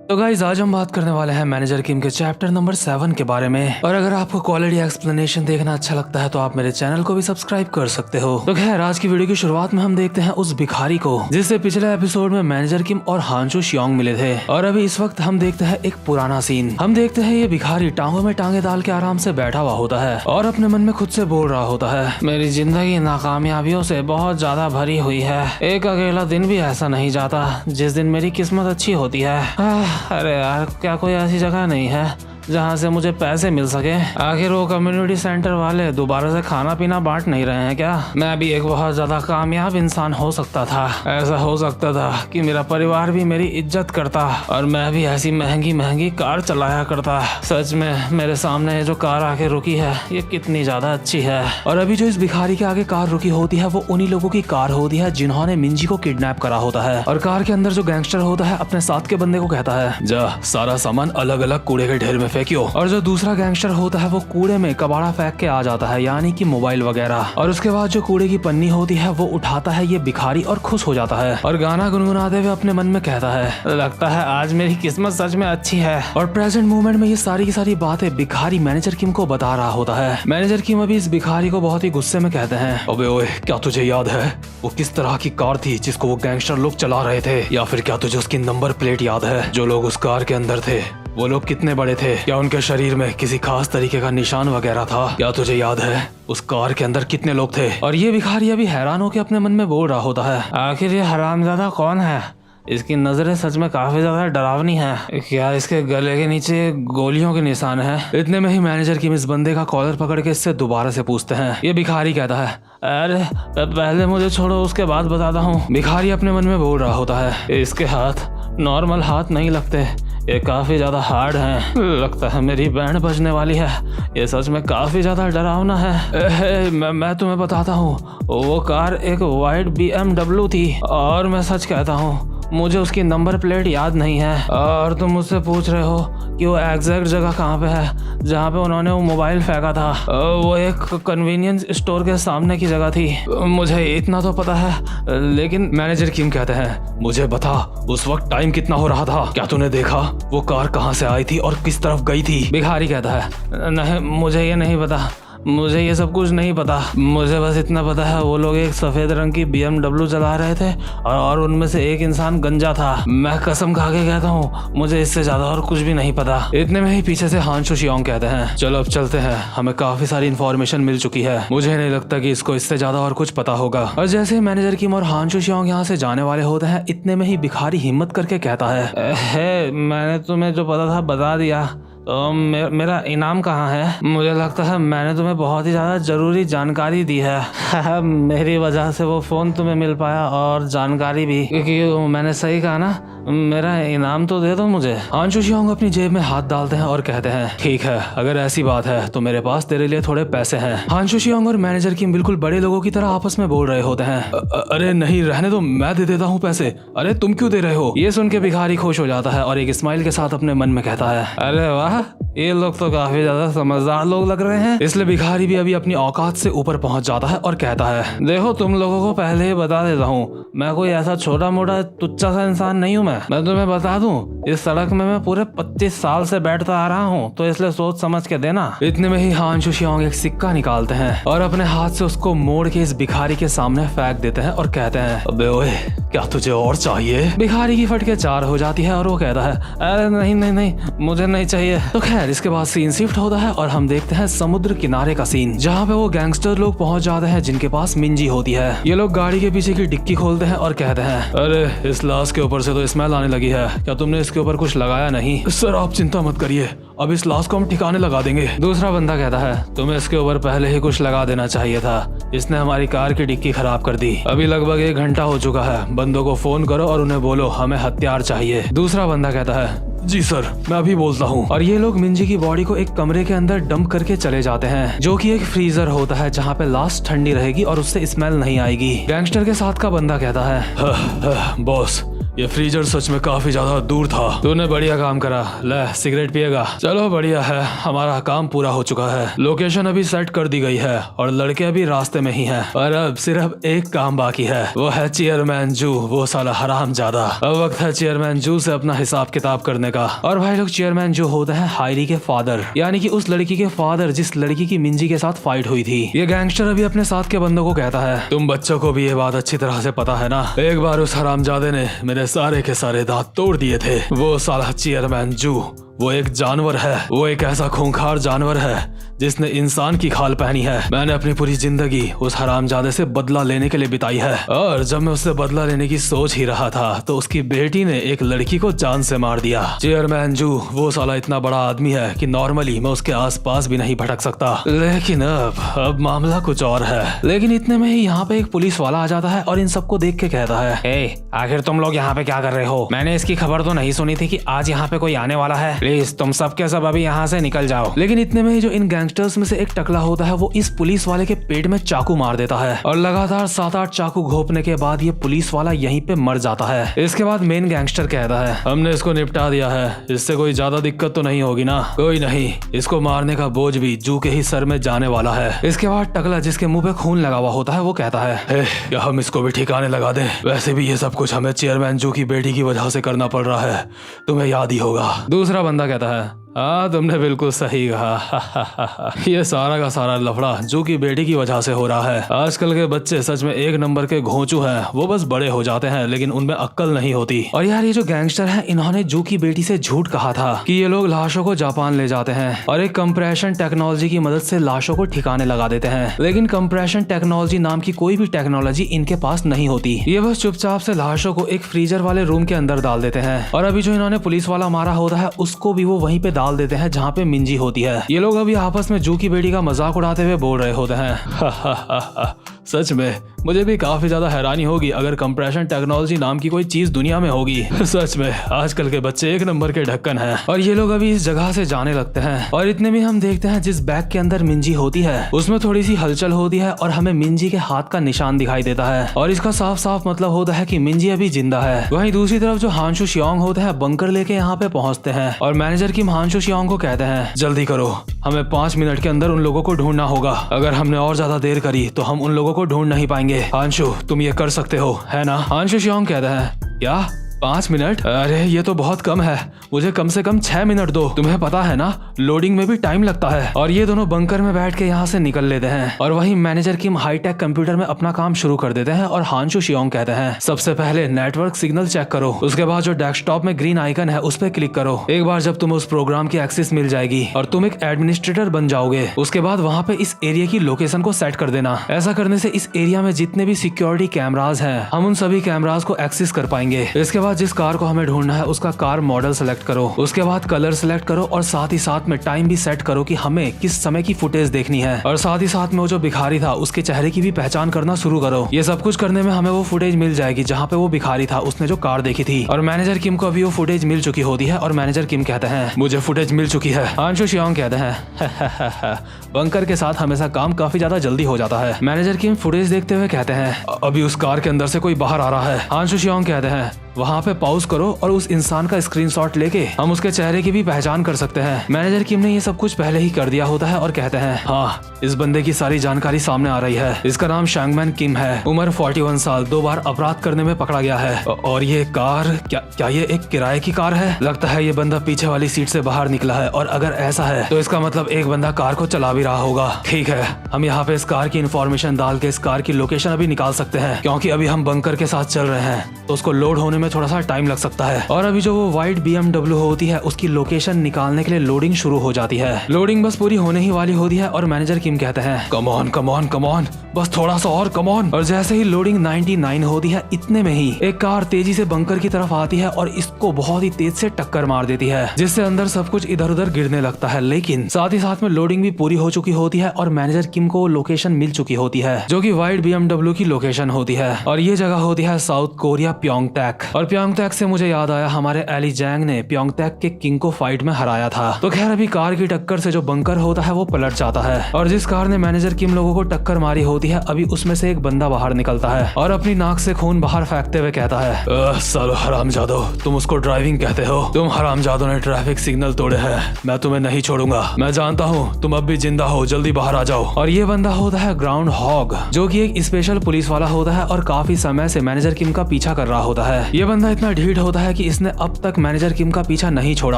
तो गाइस आज हम बात करने वाले हैं मैनेजर किम के चैप्टर नंबर 7 के बारे में। और अगर आपको क्वालिटी एक्सप्लेनेशन देखना अच्छा लगता है तो आप मेरे चैनल को भी सब्सक्राइब कर सकते हो। तो खैर आज की वीडियो की शुरुआत में हम देखते हैं उस भिखारी को जिससे पिछले एपिसोड में मैनेजर किम और हांचू शियोंग मिले थे। और अभी इस वक्त हम देखते हैं एक पुराना सीन। हम देखते हैं ये भिखारी टांगों में टांगे डाल के आराम से बैठा हुआ होता है और अपने मन में खुद से बोल रहा होता है, मेरी जिंदगी नाकामयाबियों से बहुत ज्यादा भरी हुई है। एक अकेला दिन भी ऐसा नहीं जाता जिस दिन मेरी किस्मत अच्छी होती है। अरे यार क्या कोई ऐसी जगह नहीं है जहाँ से मुझे पैसे मिल सके। आखिर वो कम्युनिटी सेंटर वाले दोबारा से खाना पीना बांट नहीं रहे हैं क्या? मैं भी एक बहुत ज्यादा कामयाब इंसान हो सकता था। ऐसा हो सकता था कि मेरा परिवार भी मेरी इज्जत करता और मैं भी ऐसी महंगी महंगी कार चलाया करता। सच में मेरे सामने जो कार आके रुकी है ये कितनी ज्यादा अच्छी है। और अभी जो इस भिखारी के आगे कार रुकी होती है वो उन्हीं लोगों की कार होती है जिन्होंने मिंजी को किडनैप करा होता है। और कार के अंदर जो गैंगस्टर होता है अपने साथ के बंदे को कहता है, जा सारा सामान अलग अलग कूड़े के ढेर में फेंकियो। और जो दूसरा गैंगस्टर होता है वो कूड़े में कबाड़ा फेंक के आ जाता है, यानी कि मोबाइल वगैरह। और उसके बाद जो कूड़े की पन्नी होती है वो उठाता है ये भिखारी और खुश हो जाता है और गाना गुनगुनाते हुए अपने मन में कहता है, लगता है आज मेरी किस्मत सच में अच्छी है। और प्रेजेंट मोमेंट में ये सारी की सारी बातें भिखारी मैनेजर किम को बता रहा होता है। मैनेजर किम अभी इस भिखारी को बहुत ही गुस्से में कहते हैं, अबे ओए क्या तुझे याद है वो किस तरह की कार थी जिसको वो गैंगस्टर लोग चला रहे थे? या फिर क्या तुझे उसकी नंबर प्लेट याद है? जो लोग उस कार के अंदर थे वो लोग कितने बड़े थे? क्या उनके शरीर में किसी खास तरीके का निशान वगैरह था? क्या तुझे याद है उस कार के अंदर कितने लोग थे? और ये भिखारी अभी हैरान होकर अपने मन में बोल रहा होता है, आखिर ये हरामजादा कौन है? इसकी नजरें सच में काफी ज्यादा डरावनी है। क्या इसके गले के नीचे गोलियों के निशान हैं? इतने में ही मैनेजर किम इस बंदे का कॉलर पकड़ के इससे दोबारा से पूछते हैं। ये भिखारी कहता है, अरे पहले मुझे छोड़ो उसके बाद बताता हूँ। भिखारी अपने मन में बोल रहा होता है, इसके हाथ नॉर्मल हाथ नहीं लगते, ये काफी ज्यादा हार्ड हैं। लगता है मेरी बैंड बजने वाली है। ये सच में काफी ज्यादा डरावना है। मैं तुम्हें बताता हूँ, वो कार एक वाइट BMW थी और मैं सच कहता हूँ मुझे उसकी नंबर प्लेट याद नहीं है। और तुम मुझसे पूछ रहे हो कि वो एग्जैक्ट जगह कहाँ पे है जहाँ पे उन्होंने वो मोबाइल फेंका था? वो एक कन्वीनियंस स्टोर के सामने की जगह थी। मुझे इतना तो पता है। लेकिन मैनेजर किम कहते हैं, मुझे बता उस वक्त टाइम कितना हो रहा था? क्या तूने देखा वो कार कहाँ से आई थी और किस तरफ गई थी? भिखारी कहता है, नहीं मुझे ये नहीं पता, मुझे ये सब कुछ नहीं पता। मुझे बस इतना पता है वो लोग एक सफेद रंग की BMW चला रहे थे और उनमें से एक इंसान गंजा था। मैं कसम खा के कहता हूँ मुझे इससे ज्यादा और कुछ भी नहीं पता। इतने में ही पीछे से हांचू शियोंग कहते हैं, चलो अब चलते हैं, हमें काफी सारी इन्फॉर्मेशन मिल चुकी है। मुझे नहीं लगता कि इसको इससे ज्यादा और कुछ पता होगा। और जैसे मैनेजर किम और हांचू शियोंग यहाँ से जाने वाले होते हैं इतने में ही भिखारी हिम्मत करके कहता है, मैंने तुम्हें जो पता था बता दिया, तो मेरा इनाम कहाँ है? मुझे लगता है मैंने तुम्हें बहुत ही ज़्यादा ज़रूरी जानकारी दी है। मेरी वजह से वो फ़ोन तुम्हें मिल पाया और जानकारी भी, क्योंकि मैंने सही कहा ना, मेरा इनाम तो दे दो मुझे। हांचू शियोंग अपनी जेब में हाथ डालते हैं और कहते हैं, ठीक है अगर ऐसी बात है तो मेरे पास तेरे लिए थोड़े पैसे हैं। हांचू शियोंग और मैनेजर किम बिल्कुल बड़े लोगों की तरह आपस में बोल रहे होते हैं, अरे नहीं रहने दो, मैं दे देता हूँ पैसे। अरे तुम क्यों दे रहे हो? ये सुन के भिखारी खुश हो जाता है और एक स्माइल के साथ अपने मन में कहता है, अरे वाह ये लोग तो काफी ज्यादा समझदार लोग लग रहे हैं। इसलिए भिखारी भी अभी अपनी औकात से ऊपर पहुंच जाता है और कहता है, देखो तुम लोगों को पहले ही बता देता हूँ, मैं कोई ऐसा छोटा मोटा तुच्चा सा इंसान नहीं हूँ। मैं तुम्हें बता दूं, इस सड़क में मैं पूरे 25 साल से बैठता आ रहा हूँ, तो इसलिए सोच समझ के देना। इतने में ही हांचू शियोंग एक सिक्का निकालते हैं और अपने हाथ से उसको मोड़ के इस भिखारी के सामने फेंक देते हैं और कहते हैं, अबे ओए क्या तुझे और चाहिए? भिखारी की फटके 4 हो जाती है और वो कहता है, अरे नहीं नहीं नहीं मुझे नहीं चाहिए। तो खैर इसके बाद सीन शिफ्ट होता है और हम देखते हैं समुद्र किनारे का सीन, जहाँ पे वो गैंगस्टर लोग पहुंच जाते हैं जिनके पास मिंजी होती है। ये लोग गाड़ी के पीछे की डिक्की खोलते हैं और कहते हैं, अरे इस लाश के ऊपर से तो स्मेल आने लगी है, क्या तुमने इसके ऊपर कुछ लगाया नहीं? सर आप चिंता मत करिए, अब इस लाश को हम ठिकाने लगा देंगे। दूसरा बंदा कहता है, तुम्हें इसके ऊपर पहले ही कुछ लगा देना चाहिए था, इसने हमारी कार की डिक्की खराब कर दी। अभी लगभग 1 घंटा हो चुका है, बंदों को फोन करो और उन्हें बोलो हमें हथियार चाहिए। दूसरा बंदा कहता है, जी सर मैं अभी बोलता हूँ। और ये लोग मिंजी की बॉडी को एक कमरे के अंदर डंप करके चले जाते हैं, जो कि एक फ्रीजर होता है जहाँ पे लाश ठंडी रहेगी और उससे स्मेल नहीं आएगी। गैंगस्टर के साथ का बंदा कहता है, बॉस ये फ्रीजर सच में काफी ज्यादा दूर था। तूने बढ़िया काम करा। ले सिगरेट पिएगा? चलो बढ़िया है, हमारा काम पूरा हो चुका है। लोकेशन अभी सेट कर दी गई है और लड़के अभी रास्ते में ही हैं। और अब सिर्फ एक काम बाकी है, वो है चेयरमैन जू, वो साला हरामजादा। अब वक्त है चेयरमैन जू से अपना हिसाब किताब करने का। और भाई लोग, चेयरमैन जू होते हैं हायरी के फादर, यानी कि उस लड़की के फादर जिस लड़की की मिंजी के साथ फाइट हुई थी। ये गैंगस्टर अभी अपने साथ के बंदों को कहता है, तुम बच्चों को भी ये बात अच्छी तरह से पता है ना, एक बार उस हरामजादे ने मेरे सारे के सारे दांत तोड़ दिए थे। वो साला चेयरमैन जू, वो एक जानवर है, वो एक ऐसा खूंखार जानवर है जिसने इंसान की खाल पहनी है। मैंने अपनी पूरी जिंदगी उस हरामजादे से बदला लेने के लिए बिताई है, और जब मैं उससे बदला लेने की सोच ही रहा था तो उसकी बेटी ने एक लड़की को जान से मार दिया। चेयरमैन जू वो साला इतना बड़ा आदमी है कि नॉर्मली मैं उसके आसपास भी नहीं भटक सकता, लेकिन अब मामला कुछ और है। लेकिन इतने में ही यहाँ पे एक पुलिस वाला आ जाता है और इन सबको देख के कहता है, ए, आखिर तुम लोग यहाँ पे क्या कर रहे हो? मैंने इसकी खबर तो नहीं सुनी थी कि आज यहाँ पे कोई आने वाला है। प्लीज तुम सब के सब अभी यहाँ से निकल जाओ। लेकिन इतने में ही जो इन गैंगस्टर्स में से एक टकला होता है वो इस पुलिस वाले के पेट में चाकू मार देता है, और लगातार 7-8 चाकू घोंपने के बाद ये पुलिस वाला यहीं पे मर जाता है। इसके बाद मेन गैंगस्टर कहता है, हमने इसको निपटा दिया है, इससे कोई ज्यादा दिक्कत तो नहीं होगी ना? कोई नहीं, इसको मारने का बोझ भी जू के ही सर में जाने वाला है। इसके बाद टकला जिसके मुंह पे खून लगा हुआ होता है वो कहता है, क्या हम इसको भी ठिकाने लगा दें? वैसे भी ये सब कुछ हमें चेयरमैन जू की बेटी की वजह से करना पड़ रहा है, तुम्हें याद ही होगा। दूसरा बंदा कहता है, हाँ तुमने बिल्कुल सही कहा। ये सारा का सारा लफड़ा जू की बेटी की वजह से हो रहा है। आजकल के बच्चे सच में एक नंबर के घोंचू हैं, वो बस बड़े हो जाते हैं लेकिन उनमें अक्ल नहीं होती। और यार ये जो गैंगस्टर हैं इन्होंने जू की बेटी से झूठ कहा था कि ये लोग लाशों को जापान ले जाते हैं और एक कंप्रेशन टेक्नोलॉजी की मदद से लाशों को ठिकाने लगा देते हैं। लेकिन कंप्रेशन टेक्नोलॉजी नाम की कोई भी टेक्नोलॉजी इनके पास नहीं होती। ये बस चुपचाप से लाशों को एक फ्रीजर वाले रूम के अंदर डाल देते हैं, और अभी जो इन्होंने पुलिस वाला मारा होता है उसको भी वो वहीं पे डाल देते हैं जहाँ पे मिंजी होती है। ये लोग अभी आपस में जू की बेटी का मजाक उड़ाते हुए बोल रहे होते हैं। सच में मुझे भी काफी ज्यादा हैरानी होगी अगर कंप्रेशन टेक्नोलॉजी नाम की कोई चीज दुनिया में होगी। सच में आजकल के बच्चे एक नंबर के ढक्कन हैं। और ये लोग अभी इस जगह से जाने लगते हैं, और इतने में हम देखते हैं जिस बैग के अंदर मिंजी होती है उसमें थोड़ी सी हलचल होती है और हमें मिंजी के हाथ का निशान दिखाई देता है, और इसका साफ साफ मतलब होता है कि मिंजी अभी जिंदा है। वहीं दूसरी तरफ जो हांशु शियोंग होते हैं बंकर लेके यहाँ पे पहुंचते हैं, और मैनेजर किम हांशु शियोंग को कहते हैं, जल्दी करो, हमें 5 मिनट के अंदर उन लोगों को ढूंढना होगा। अगर हमने और ज्यादा देर करी तो हम उन लोगों को ढूंढ नहीं पाएंगे। हांशु तुम ये कर सकते हो, है ना? हांशु शियोंग कहता है, क्या 5 मिनट? अरे ये तो बहुत कम है, मुझे कम से कम 6 मिनट दो। तुम्हें पता है ना लोडिंग में भी टाइम लगता है। और ये दोनों बंकर में बैठ के यहाँ से निकल लेते हैं, और वहीं मैनेजर किम हाईटेक कंप्यूटर में अपना काम शुरू कर देते हैं। और हांशु शियोंग कहते हैं, सबसे पहले नेटवर्क सिग्नल चेक करो, उसके बाद जो डेस्कटॉप में ग्रीन आइकन है उस पर क्लिक करो। एक बार जब तुम्हें उस प्रोग्राम की एक्सेस मिल जाएगी और तुम एक एडमिनिस्ट्रेटर बन जाओगे, उसके बाद वहाँ पे इस एरिया की लोकेशन को सेट कर देना। ऐसा करने से इस एरिया में जितने भी सिक्योरिटी कैमराज हैं हम उन सभी कैमराज को एक्सेस कर पाएंगे। इसके बाद जिस कार को हमें ढूंढना है उसका कार मॉडल सेलेक्ट करो, उसके बाद कलर सेलेक्ट करो, और साथ ही साथ में टाइम भी सेट करो कि हमें किस समय की फुटेज देखनी है। और साथ ही साथ में वो जो भिखारी था उसके चेहरे की भी पहचान करना शुरू करो। ये सब कुछ करने में हमें वो फुटेज मिल जाएगी जहाँ पे वो भिखारी था उसने जो कार देखी थी। और मैनेजर किम को अभी वो फुटेज मिल चुकी होती है, और मैनेजर किम कहते हैं, मुझे फुटेज मिल चुकी है। हांशु शियोंग कहते हैं, बंकर के साथ हमेशा काम काफी ज्यादा जल्दी हो जाता है। मैनेजर किम फुटेज देखते हुए कहते हैं, अभी उस कार के अंदर से कोई बाहर आ रहा है। हांशु शियोंग कहते हैं, वहाँ पे पॉज करो और उस इंसान का स्क्रीनशॉट लेके हम उसके चेहरे की भी पहचान कर सकते हैं। मैनेजर किम ने ये सब कुछ पहले ही कर दिया होता है और कहते हैं, हाँ इस बंदे की सारी जानकारी सामने आ रही है। इसका नाम शैंगमैन किम है, उम्र 41 साल, 2 बार अपराध करने में पकड़ा गया है। और ये कार क्या ये एक किराए की कार है? लगता है ये बंदा पीछे वाली सीट से बाहर निकला है, और अगर ऐसा है तो इसका मतलब एक बंदा कार को चला भी रहा होगा। ठीक है, हम यहाँ पे इस कार की इन्फॉर्मेशन डाल के इस कार की लोकेशन अभी निकाल सकते हैं, क्योंकि अभी हम बंकर के साथ चल रहे हैं तो उसको लोड होने में थोड़ा सा टाइम लग सकता है। और अभी जो वो व्हाइट BMW होती है उसकी लोकेशन निकालने के लिए लोडिंग शुरू हो जाती है। लोडिंग बस पूरी होने ही वाली होती है, और मैनेजर किम कहते हैं, come on come on come on, बस थोड़ा सा और कम ऑन। और जैसे ही लोडिंग 99 होती है इतने में ही एक कार तेजी से बंकर की तरफ आती है और इसको बहुत ही तेज से टक्कर मार देती है, जिससे अंदर सब कुछ इधर उधर गिरने लगता है। लेकिन साथ ही साथ में लोडिंग भी पूरी हो चुकी होती है और मैनेजर किम को लोकेशन मिल चुकी होती है जो कि व्हाइट BMW की लोकेशन होती है, और ये जगह होती है साउथ कोरिया प्योंगटैक। और प्योंगतैक से मुझे याद आया हमारे एली जैंग ने प्योंगतैक के किंग को फाइट में हराया था। तो खैर अभी कार की टक्कर से जो बंकर होता है वो पलट जाता है और जिस कार ने मैनेजर किम लोगों को टक्कर मारी होती है अभी उसमें से एक बंदा बाहर निकलता है और अपनी नाक से खून बाहर फेंकते हुए कहता है, सालो हरामजादो, तुम उसको ड्राइविंग कहते हो? तुम हरामजादों ने ट्रैफिक सिग्नल तोड़े हैं, मैं तुम्हें नहीं छोड़ूंगा। मैं जानता हूँ तुम अब भी जिंदा हो, जल्दी बाहर आ जाओ। और ये बंदा होता है ग्राउंड हॉग, जो कि एक स्पेशल पुलिस वाला होता है और काफी समय से मैनेजर किम का पीछा कर रहा होता है। ये बंदा इतना ढीठ होता है कि इसने अब तक मैनेजर किम का पीछा नहीं छोड़ा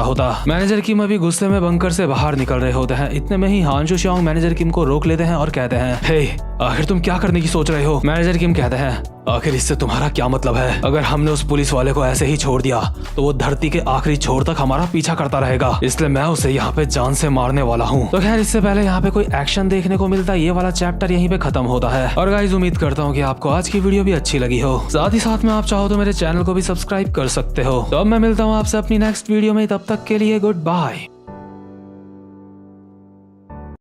होता। मैनेजर किम अभी गुस्से में बंकर से बाहर निकल रहे होते हैं। इतने में ही हान शुशियांग मैनेजर किम को रोक लेते हैं और कहते हैं, हे, आखिर तुम क्या करने की सोच रहे हो? मैनेजर किम कहते हैं, आखिर इससे तुम्हारा क्या मतलब है? अगर हमने उस पुलिस वाले को ऐसे ही छोड़ दिया तो वो धरती के आखिरी छोर तक हमारा पीछा करता रहेगा, इसलिए मैं उसे यहाँ पे जान से मारने वाला हूँ। तो खैर इससे पहले यहाँ पे कोई एक्शन देखने को मिलता है, ये वाला चैप्टर यहीं पे खत्म होता है। और गाइस उम्मीद करता हूँ कि आपको आज की वीडियो भी अच्छी लगी हो। साथ ही साथ में आप चाहो तो मेरे चैनल को भी सब्सक्राइब कर सकते हो। तो अब मैं मिलता हूँ आपसे अपनी नेक्स्ट वीडियो में, तब तक के लिए गुड बाय।